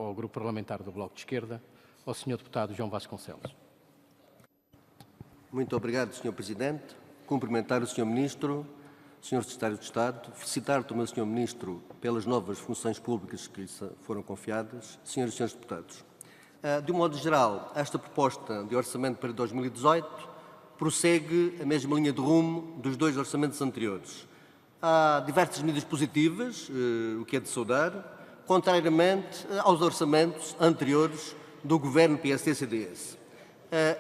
ao Grupo Parlamentar do Bloco de Esquerda, ao Sr. Deputado João Vasconcelos. Muito obrigado, Sr. Presidente. Cumprimentar o Sr. Ministro, Sr. Secretário de Estado, felicitar também o Sr. Ministro pelas novas funções públicas que lhe foram confiadas, Senhoras e Senhores Deputados. De um modo geral, esta proposta de orçamento para 2018 prossegue a mesma linha de rumo dos dois orçamentos anteriores. Há diversas medidas positivas, o que é de saudar, contrariamente aos orçamentos anteriores do Governo PSD-CDS.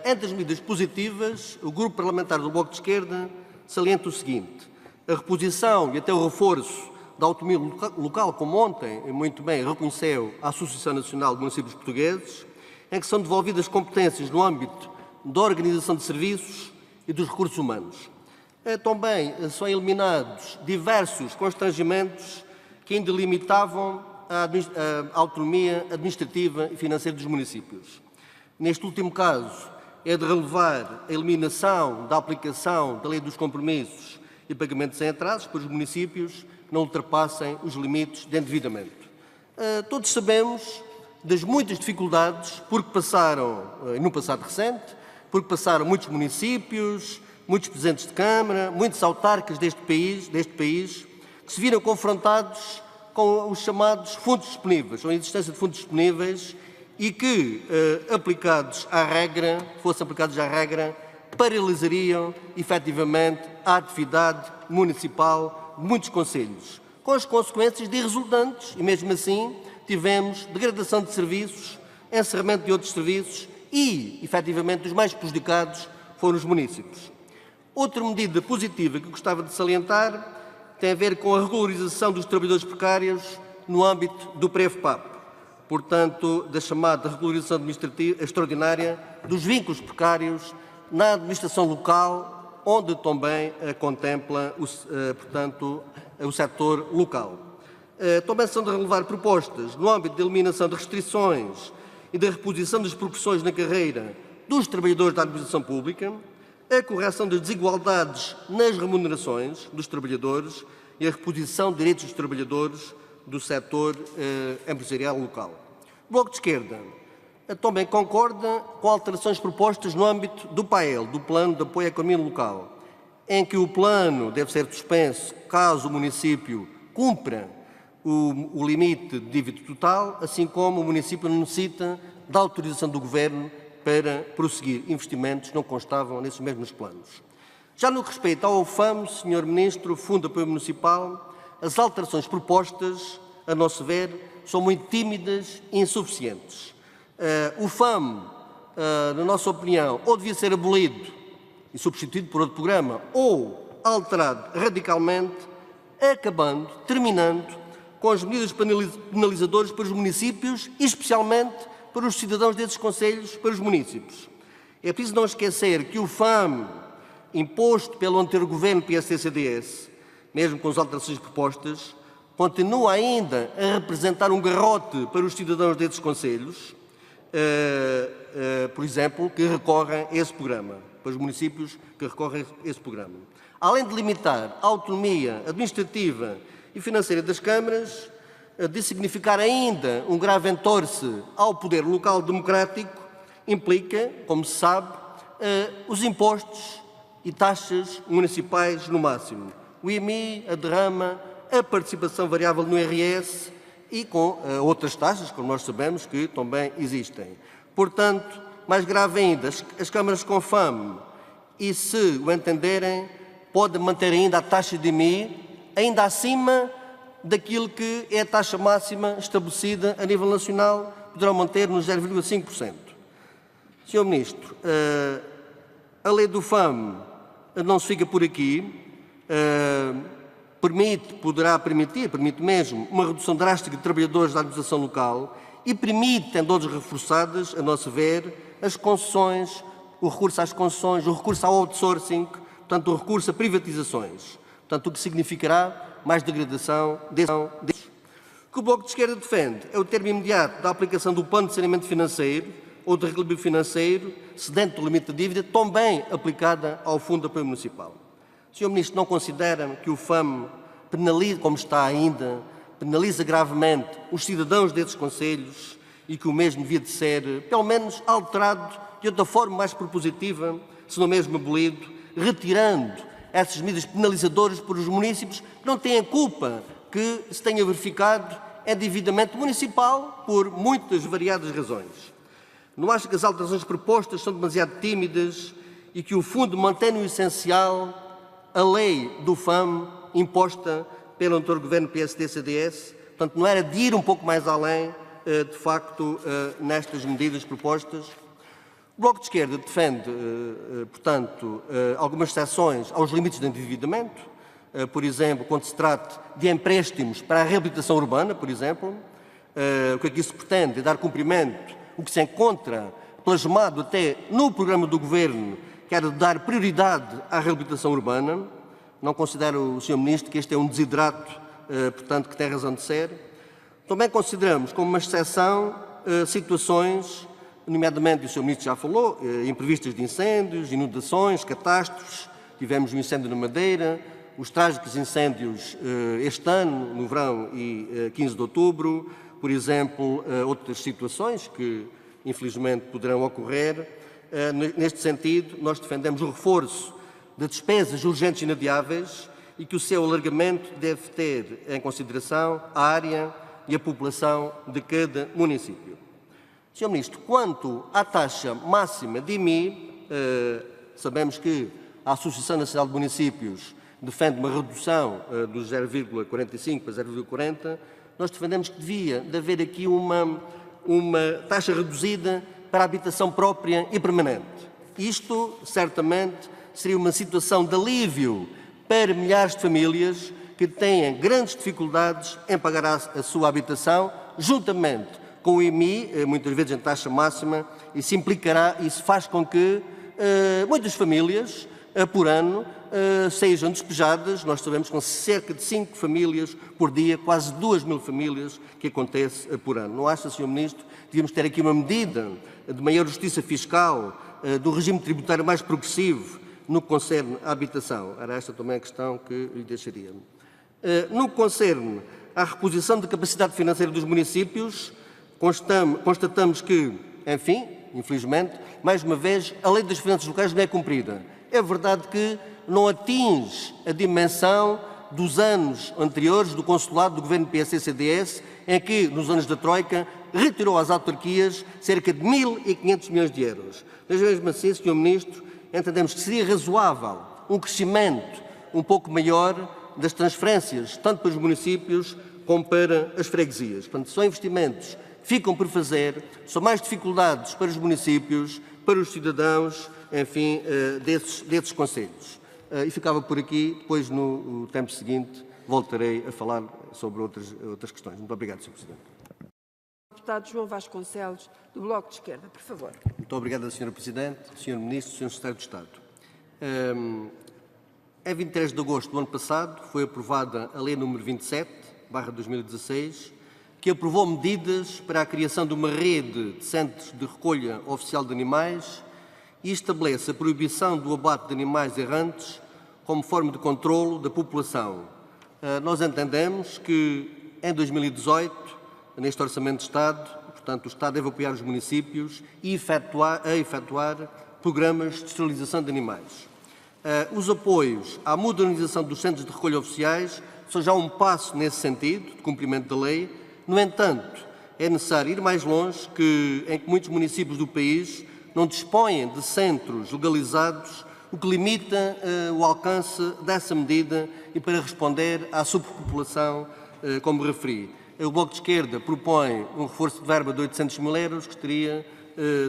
Entre as medidas positivas, o Grupo Parlamentar do Bloco de Esquerda salienta o seguinte: a reposição e até o reforço da autonomia local, como ontem muito bem reconheceu a Associação Nacional de Municípios Portugueses, em que são devolvidas competências no âmbito da organização de serviços e dos recursos humanos. Também são eliminados diversos constrangimentos que ainda limitavam a autonomia administrativa e financeira dos municípios. Neste último caso, é de relevar a eliminação da aplicação da Lei dos Compromissos e Pagamentos sem atrasos para os municípios que não ultrapassem os limites de endividamento. Todos sabemos das muitas dificuldades por que passaram, no passado recente, por que passaram muitos municípios, muitos presidentes de Câmara, muitos autarcas deste país, que se viram confrontados com os chamados fundos disponíveis, ou a existência de fundos disponíveis, e que, fossem aplicados à regra, paralisariam, efetivamente, a atividade municipal de muitos concelhos, com as consequências de resultantes, e mesmo assim tivemos degradação de serviços, encerramento de outros serviços e, efetivamente, os mais prejudicados foram os municípios. Outra medida positiva que gostava de salientar tem a ver com a regularização dos trabalhadores precários no âmbito do PREVPAP, portanto, da chamada regularização administrativa extraordinária dos vínculos precários na administração local, onde também contempla, portanto, o setor local. Também são de relevar propostas no âmbito da eliminação de restrições e da reposição das progressões na carreira dos trabalhadores da administração pública, a correção das desigualdades nas remunerações dos trabalhadores e a reposição de direitos dos trabalhadores do setor empresarial local. O Bloco de Esquerda também concorda com alterações propostas no âmbito do PAEL, do Plano de Apoio à Economia Local, em que o plano deve ser suspenso caso o município cumpra o limite de dívida total, assim como o município necessita da autorização do Governo para prosseguir investimentos que não constavam nesses mesmos planos. Já no que respeita ao FAM, Sr. Ministro, Fundo de Apoio Municipal, as alterações propostas, a nosso ver, são muito tímidas e insuficientes. O FAM, na nossa opinião, ou devia ser abolido e substituído por outro programa, ou alterado radicalmente, terminando com as medidas penalizadoras para os municípios e, especialmente, para os cidadãos desses concelhos, para os municípios. É preciso não esquecer que o FAM, imposto pelo anterior governo PSD-CDS, mesmo com as alterações propostas, continua ainda a representar um garrote para os cidadãos desses concelhos, por exemplo, que recorrem a esse programa, para os municípios que recorrem a esse programa. Além de limitar a autonomia administrativa e financeira das câmaras, de significar ainda um grave entorce ao poder local democrático, implica, como se sabe, os impostos e taxas municipais no máximo. O IMI, a derrama, a participação variável no IRS e com outras taxas, como nós sabemos, que também existem. Portanto, mais grave ainda, as câmaras com FAM, e se o entenderem, podem manter ainda a taxa de IMI, ainda acima daquilo que é a taxa máxima estabelecida a nível nacional, poderão manter nos 0,5%. Sr. Ministro, a lei do FAM não se fica por aqui, permite mesmo uma redução drástica de trabalhadores da administração local e permite, em doses reforçadas, a nosso ver, as concessões, o recurso às concessões, o recurso ao outsourcing, portanto, o recurso a privatizações, portanto, o que significará mais degradação desses. O que o Bloco de Esquerda defende é o termo imediato da aplicação do plano de saneamento financeiro ou de reequilíbrio financeiro, cedente do limite de dívida, também aplicada ao Fundo de Apoio Municipal. Sr. Ministro, não considera que o FAM penaliza, como está ainda, penaliza gravemente os cidadãos desses concelhos e que o mesmo devia de ser, pelo menos, alterado de outra forma mais propositiva, se não mesmo abolido, retirando essas medidas penalizadoras por os municípios que não têm a culpa que se tenha verificado endividamento municipal por muitas variadas razões. Não acho que as alterações propostas são demasiado tímidas e que o fundo mantém no essencial a lei do FAM imposta pelo anterior governo PSD-CDS, portanto não era de ir um pouco mais além, de facto, nestas medidas propostas. O Bloco de Esquerda defende, portanto, algumas exceções aos limites de endividamento, por exemplo, quando se trata de empréstimos para a reabilitação urbana, por exemplo. O que aqui se pretende é dar cumprimento, o que se encontra plasmado até no programa do Governo, que era dar prioridade à reabilitação urbana. Não considero, Sr. Ministro, que este é um desiderato, portanto, que tem razão de ser. Também consideramos como uma exceção situações, nomeadamente, o Sr. Ministro já falou, imprevistas de incêndios, inundações, catástrofes. Tivemos um incêndio na Madeira, os trágicos incêndios este ano, no verão e 15 de outubro, por exemplo, outras situações que, infelizmente, poderão ocorrer. Neste sentido, nós defendemos o reforço de despesas urgentes e inadiáveis e que o seu alargamento deve ter em consideração a área e a população de cada município. Sr. Ministro, quanto à taxa máxima de IMI, sabemos que a Associação Nacional de Municípios defende uma redução dos 0,45 para 0,40. Nós defendemos que devia de haver aqui uma taxa reduzida para a habitação própria e permanente. Isto, certamente, seria uma situação de alívio para milhares de famílias que têm grandes dificuldades em pagar a sua habitação, juntamente com o IMI, muitas vezes em taxa máxima, isso implicará, isso faz com que muitas famílias, por ano, sejam despejadas. Nós sabemos que com cerca de 5 famílias por dia, quase 2.000 famílias que acontece por ano. Não acha, Sr. Ministro, que devíamos ter aqui uma medida de maior justiça fiscal, do regime tributário mais progressivo no que concerne à habitação? Era esta também a questão que lhe deixaria. No que concerne à reposição de capacidade financeira dos municípios, constatamos que, enfim, infelizmente, mais uma vez, a lei das finanças locais não é cumprida. É verdade que não atinge a dimensão dos anos anteriores do consulado do governo PSD-CDS, em que, nos anos da Troika, retirou às autarquias cerca de 1.500 milhões de euros. Mas mesmo assim, Sr. Ministro, entendemos que seria razoável um crescimento um pouco maior das transferências, tanto para os municípios como para as freguesias. Portanto, são investimentos que ficam por fazer, são mais dificuldades para os municípios, para os cidadãos, enfim, desses concelhos. E ficava por aqui, depois no tempo seguinte voltarei a falar sobre outras questões. Muito obrigado, Sr. Presidente. Deputado João Vasconcelos, do Bloco de Esquerda, por favor. Muito obrigado, Sra. Presidente, Sr. Ministro, Sr. Secretário de Estado. Em 23 de agosto do ano passado foi aprovada a Lei nº 27/2016, que aprovou medidas para a criação de uma rede de centros de recolha oficial de animais e estabelece a proibição do abate de animais errantes como forma de controlo da população. Nós entendemos que em 2018, neste Orçamento de Estado, portanto, o Estado deve apoiar os municípios e efetuar programas de esterilização de animais. Os apoios à modernização dos centros de recolha oficiais são já um passo nesse sentido, de cumprimento da lei. No entanto, é necessário ir mais longe, em que muitos municípios do país não dispõem de centros legalizados, o que limita o alcance dessa medida e para responder à superpopulação, como referi. O Bloco de Esquerda propõe um reforço de verba de 800 mil euros. Gostaria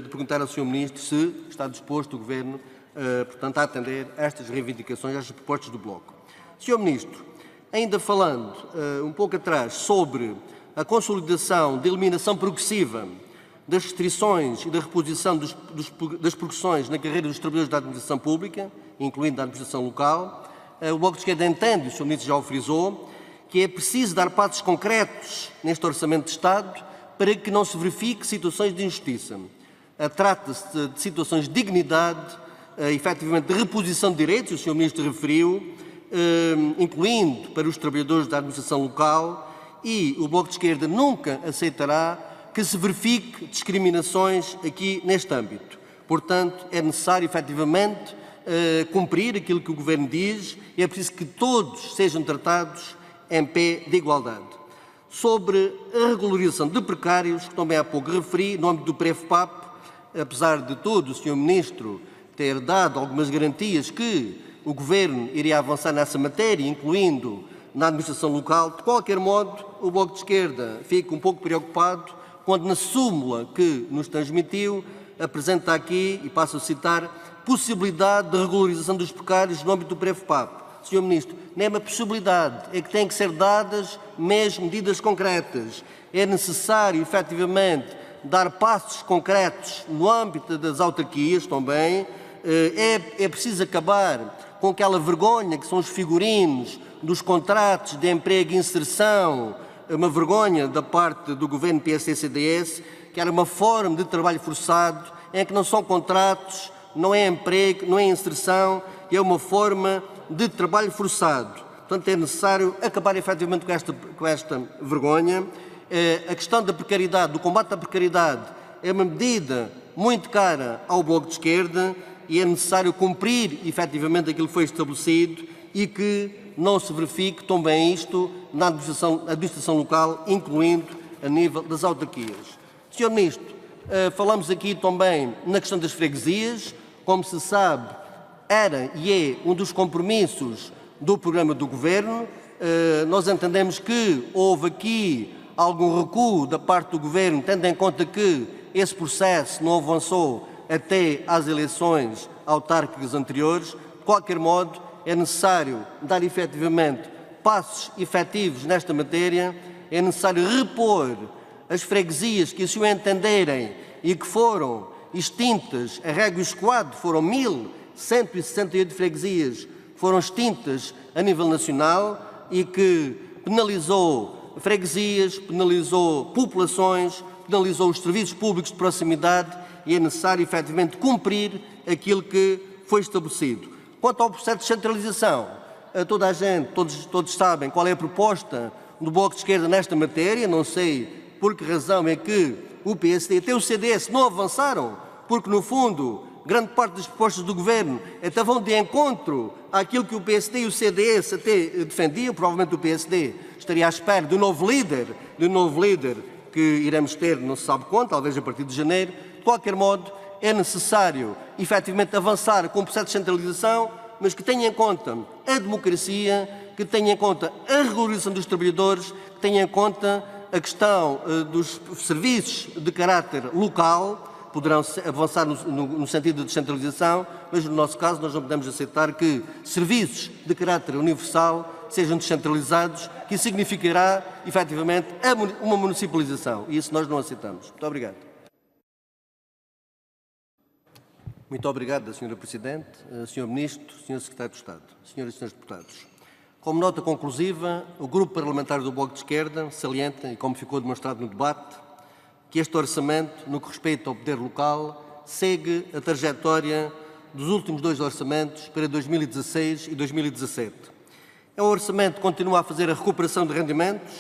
de perguntar ao Sr. Ministro se está disposto o Governo, portanto, a atender a estas reivindicações, a estas propostas do Bloco. Sr. Ministro, ainda falando um pouco atrás sobre a consolidação da eliminação progressiva das restrições e da reposição das progressões na carreira dos trabalhadores da administração pública, incluindo a administração local, o Bloco de Esquerda entende, o Sr. Ministro já o frisou, que é preciso dar passos concretos neste Orçamento de Estado para que não se verifique situações de injustiça. Trata-se de situações de dignidade, efetivamente de reposição de direitos, o Sr. Ministro referiu, incluindo para os trabalhadores da administração local, e o Bloco de Esquerda nunca aceitará que se verifique discriminações aqui neste âmbito. Portanto, é necessário, efetivamente, cumprir aquilo que o Governo diz e é preciso que todos sejam tratados em pé de igualdade. Sobre a regularização de precários, que também há pouco referi, no âmbito do PREFPAP, apesar de tudo, o Sr. Ministro ter dado algumas garantias que o Governo iria avançar nessa matéria, incluindo na administração local, de qualquer modo, o Bloco de Esquerda fica um pouco preocupado quando na súmula que nos transmitiu apresenta aqui, e passo a citar, possibilidade de regularização dos precários no âmbito do PREFPAP. Sr. Ministro, não é uma possibilidade, é que têm que ser dadas mesmo medidas concretas. É necessário, efetivamente, dar passos concretos no âmbito das autarquias também. É preciso acabar com aquela vergonha que são os figurinos dos contratos de emprego e inserção, uma vergonha da parte do Governo PSD-CDS, que era uma forma de trabalho forçado, em que não são contratos, não é emprego, não é inserção, é uma forma de trabalho forçado. Portanto, é necessário acabar efetivamente com esta vergonha. A questão da precariedade, do combate à precariedade, é uma medida muito cara ao Bloco de Esquerda e é necessário cumprir efetivamente aquilo que foi estabelecido e que não se verifique também isto na administração local, incluindo a nível das autarquias. Sr. Ministro, falamos aqui também na questão das freguesias. Como se sabe, era e é um dos compromissos do programa do Governo. Nós entendemos que houve aqui algum recuo da parte do Governo, tendo em conta que esse processo não avançou até às eleições autárquicas anteriores. De qualquer modo, é necessário dar efetivamente passos efetivos nesta matéria, é necessário repor as freguesias que assim o entenderem e que foram extintas, a régua e esquadro, foram 1.168 freguesias que foram extintas a nível nacional e que penalizou freguesias, penalizou populações, penalizou os serviços públicos de proximidade e é necessário efetivamente cumprir aquilo que foi estabelecido. Quanto ao processo de descentralização, toda a gente, todos sabem qual é a proposta do Bloco de Esquerda nesta matéria. Não sei por que razão é que o PSD e até o CDS não avançaram, porque no fundo grande parte das propostas do Governo até vão de encontro àquilo que o PSD e o CDS até defendiam. Provavelmente o PSD estaria à espera de um novo líder que iremos ter, não se sabe quando, talvez a partir de janeiro. De qualquer modo, é necessário, efetivamente, avançar com o processo de centralização, mas que tenha em conta a democracia, que tenha em conta a regularização dos trabalhadores, que tenha em conta a questão dos serviços de caráter local. Poderão avançar no sentido de descentralização, mas no nosso caso nós não podemos aceitar que serviços de caráter universal sejam descentralizados, que significará, efetivamente, uma municipalização. E isso nós não aceitamos. Muito obrigado. Muito obrigado, Sra. Presidente, Sr. Ministro, Sr. Secretário de Estado, Sras. e Srs. Deputados. Como nota conclusiva, o Grupo Parlamentar do Bloco de Esquerda salienta, e como ficou demonstrado no debate, que este orçamento, no que respeita ao poder local, segue a trajetória dos últimos dois orçamentos para 2016 e 2017. É um orçamento que continua a fazer a recuperação de rendimentos,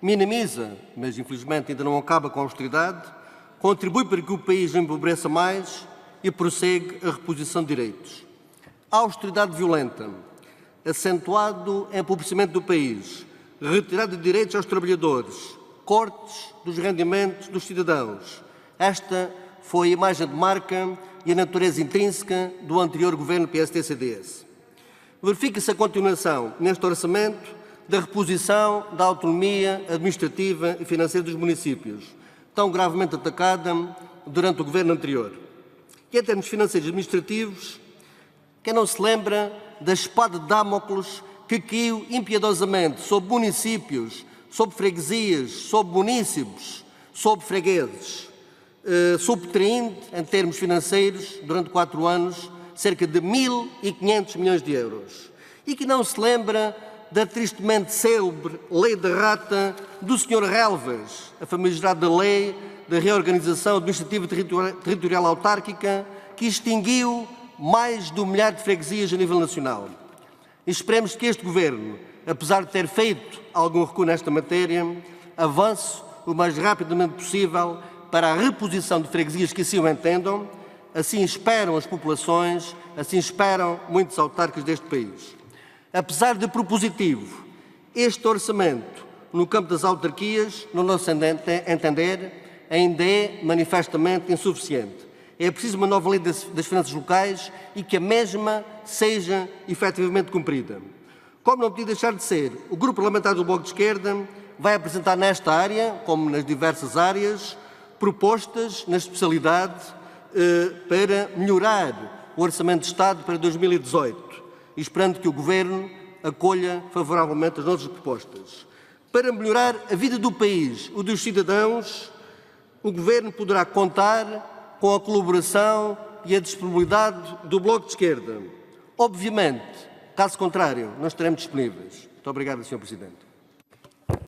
minimiza, mas infelizmente ainda não acaba com a austeridade, contribui para que o país não empobreça mais e prossegue a reposição de direitos. A austeridade violenta, acentuado empobrecimento do país, retirada de direitos aos trabalhadores, cortes dos rendimentos dos cidadãos. Esta foi a imagem de marca e a natureza intrínseca do anterior governo PSD-CDS. Verifica-se a continuação, neste orçamento, da reposição da autonomia administrativa e financeira dos municípios, tão gravemente atacada durante o governo anterior. E em termos financeiros e administrativos, quem não se lembra da espada de Damocles que caiu impiedosamente sobre municípios, sobre freguesias, sobre munícipes, sobre fregueses, subtraindo, em termos financeiros, durante 4 anos, cerca de 1.500 milhões de euros. E que não se lembra da tristemente célebre lei da rata do Sr. Relvas, a famigerada lei da reorganização administrativa territorial autárquica, que extinguiu mais de 1 milhar de freguesias a nível nacional. E esperemos que este Governo, apesar de ter feito algum recuo nesta matéria, avance o mais rapidamente possível para a reposição de freguesias que assim o entendam. Assim esperam as populações, assim esperam muitos autarcas deste país. Apesar de propositivo, este orçamento, no campo das autarquias, no nosso entender, ainda é manifestamente insuficiente. É preciso uma nova lei das finanças locais e que a mesma seja efetivamente cumprida. Como não podia deixar de ser, o Grupo Parlamentar do Bloco de Esquerda vai apresentar nesta área, como nas diversas áreas, propostas na especialidade para melhorar o Orçamento de Estado para 2018, e esperando que o Governo acolha favoravelmente as nossas propostas. Para melhorar a vida do país, o dos cidadãos, o Governo poderá contar com a colaboração e a disponibilidade do Bloco de Esquerda. Obviamente, caso contrário, não estaremos disponíveis. Muito obrigado, Sr. Presidente.